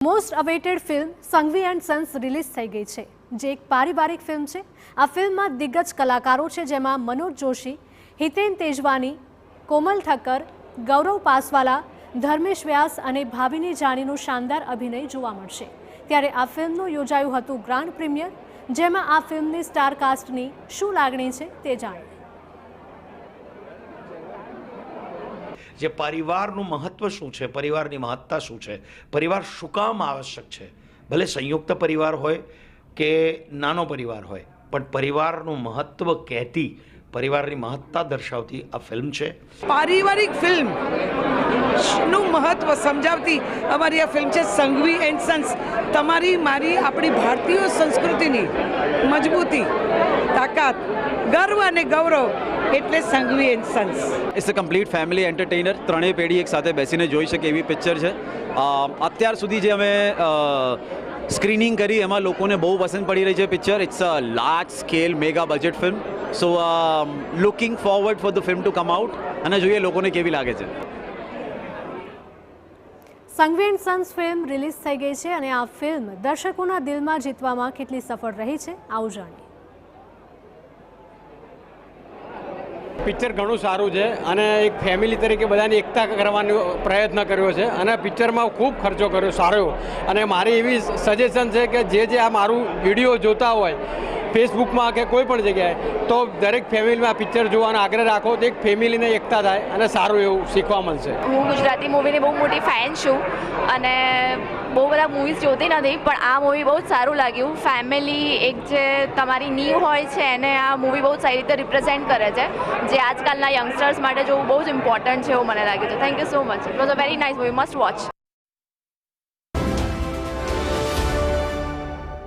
Most awaited film Sanghvi and sons release થઈ ગઈ છે, જે એક પારિવારિક ફિલ્મ છે। આ ફિલ્મમાં દિગ્ગજ કલાકારો છે, જેમાં મનોજ જોશી, હિતેન તેજવાની, કોમલ ઠક્કર, ગૌરવ પાસવાલા, ધર્મેશ વ્યાસ અને ભાવિની જાનીનું શાનદાર અભિનય જોવા મળશે। ત્યારે આ ફિલ્મનું યોજાયું હતું ગ્રાન્ડ પ્રીમિયર, જેમાં આ ફિલ્મની સ્ટાર કાસ્ટની શું લાગણી છે તે જાણીએ। જે પરિવારનું મહત્વ શું છે, પરિવારની મહત્તા શું છે, પરિવાર શું કામ આવશ્યક છે, ભલે સંયુક્ત પરિવાર હોય કે નાનો પરિવાર હોય, પણ પરિવારનું મહત્વ કહેતી, પરિવારની મહત્તા દર્શાવતી આ ફિલ્મ છે। પારિવારિક ફિલ્મ નું મહત્વ સમજાવતી અમારી આ ફિલ્મ છે સંઘવી એન્ડ સન્સ। તમારી મારી આપણી ભારતીય સંસ્કૃતિની મજબૂતી, તાકાત, ગર્વ અને ગૌરવ એટલે Sanghvi and sons. It's a complete family entertainer, ત્રણેય પેઢી એક સાથે બેસીને જોઈ શકે એવી પિક્ચર છે। અત્યાર સુધી જે અમે સ્ક્રીનિંગ કરી એમાં લોકોને બહુ પસંદ પડી રહી છે picture. It's a large scale mega budget film, so looking forward for the film to come out અને જોઈએ લોકોને કેવી લાગે છે। Sanghvi and sons film release થઈ ગઈ છે અને આ ફિલ્મ દર્શકોના દિલમાં જીતવામાં કેટલી સફળ રહી છે, આવું જાણીએ। પિક્ચર ઘણું સારું છે અને એક ફેમિલી તરીકે બધાની એકતા કરવાનો પ્રયત્ન કર્યો છે અને પિક્ચરમાં ખૂબ ખર્ચો કર્યો સારો। અને મારી એવી સજેશન છે કે જે આ મારું વિડીયો જોતા હોય ફેસબુકમાં કે કોઈ પણ જગ્યાએ, તો દરેક ફેમિલીમાં આ પિક્ચર જોવાનો આગ્રહ રાખો તો એક ફેમિલીને એકતા થાય અને સારું એવું શીખવા મળશે। હું ગુજરાતી મૂવીની બહુ મોટી ફેન છું અને બહુ બધા મૂવીઝ જોતી નથી, પણ આ મૂવી બહુ જ સારું લાગ્યું। ફેમિલી એક જે તમારી નીવ હોય છે એને આ મૂવી બહુ સારી રીતે રિપ્રેઝેન્ટ કરે છે, જે આજકાલના યંગસ્ટર્સ માટે જોવું બહુ જ ઇમ્પોર્ટન્ટ છે એવું મને લાગ્યું છે। Thank you so much, it was a very nice movie, must watch.